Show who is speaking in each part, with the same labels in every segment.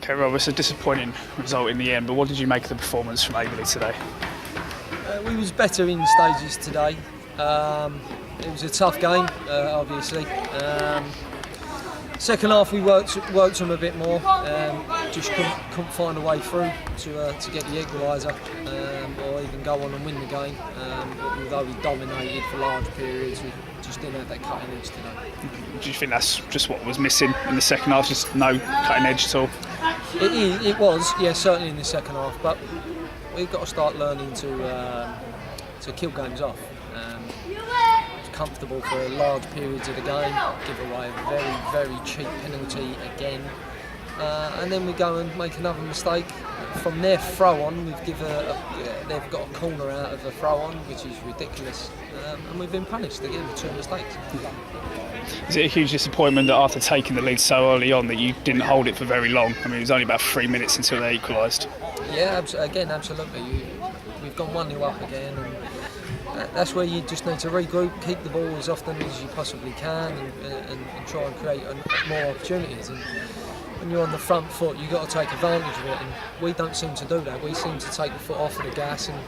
Speaker 1: Okay, Rob, it's a disappointing result in the end, but what did you make of the performance from Aveley today?
Speaker 2: We was better in stages today. It was a tough game, obviously. Second half we worked them a bit more. Just couldn't find a way through to get the equaliser or even go on and win the game. Although we dominated for large periods, we just didn't have that cutting edge today.
Speaker 1: Do you think that's just what was missing in the second half? Just no cutting edge at all?
Speaker 2: It was, yeah, certainly in the second half. But we've got to start learning to kill games off. It's comfortable for large periods of the game, give away a very, very cheap penalty again, and then we go and make another mistake. From their throw on, they've got a corner out of a throw on, which is ridiculous, and we've been punished again for two mistakes.
Speaker 1: Is it a huge disappointment that after taking the lead so early on that you didn't hold it for very long? I mean, it was only about 3 minutes until they equalised.
Speaker 2: Yeah, again, absolutely. We've gone 1-0 up again, and that's where you just need to regroup, keep the ball as often as you possibly can, and try and create more opportunities. And when you're on the front foot, you've got to take advantage of it, and we don't seem to do that. We seem to take the foot off of the gas, and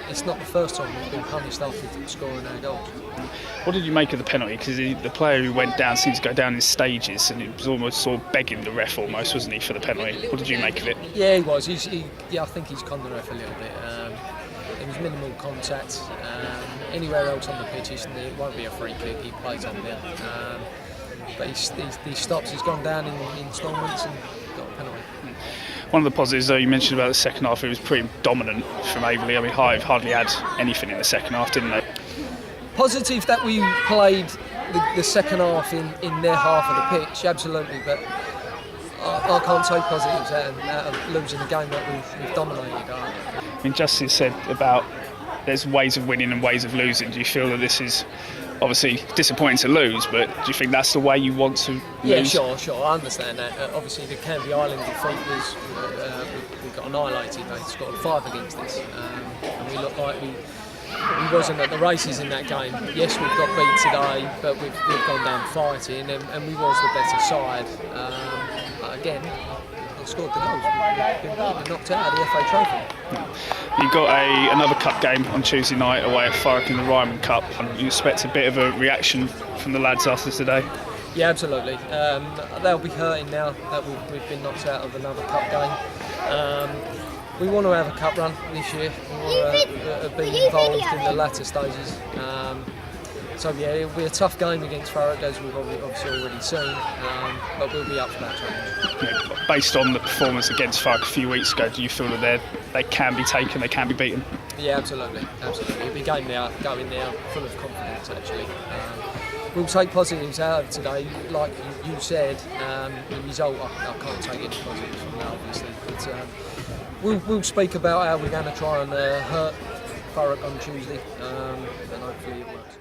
Speaker 2: it's not the first time we've been punished after scoring our goals.
Speaker 1: What did you make of the penalty? Because the player who went down seemed to go down in stages, and it was almost sort of begging the ref almost, wasn't he, for the penalty? What did you make of it?
Speaker 2: Yeah, he was. I think he's conned the ref a little bit. It was minimal contact. Anywhere else on the pitch, it won't be a free kick. He plays on there. But he stops. He's gone down in instalments and got a penalty.
Speaker 1: One of the positives, though, you mentioned about the second half, it was pretty dominant from Aveley. I mean, Hythe hardly had anything in the second half, didn't they?
Speaker 2: Positive that we played the second half in their half of the pitch, absolutely. But I can't take positives out of losing a game that we've dominated.
Speaker 1: I mean, Justin said about there's ways of winning and ways of losing. Do you feel that this is obviously disappointing to lose, but do you think that's the way you want to lose?
Speaker 2: Yeah, sure. I understand that. Obviously, the Canby Island defeat was we got annihilated. They scored 5 against us, and we looked like we wasn't at the races in that game. Yes, we've got beat today, but we've gone down fighting, and we was the better side. But again, we scored the goals. We've been knocked out of the FA Trophy.
Speaker 1: You've got another cup game on Tuesday night away at Hythe in the Ryman Cup, and you expect a bit of a reaction from the lads after today?
Speaker 2: Yeah, absolutely. They'll be hurting now that we've been knocked out of another cup game. We want to have a cup run this year. We want to be involved in the latter stages. So yeah, it'll be a tough game against Thurrock, as we've obviously already seen, but we'll be up for that challenge.
Speaker 1: Yeah, based on the performance against Thurrock a few weeks ago, do you feel that they can be taken, they can be beaten?
Speaker 2: Yeah, absolutely. It'll be going there full of confidence, actually. We'll take positives out of today, like you said. The result, I can't take any positives from that, obviously. But we'll speak about how we're going to try and hurt Thurrock on Tuesday, and hopefully it works.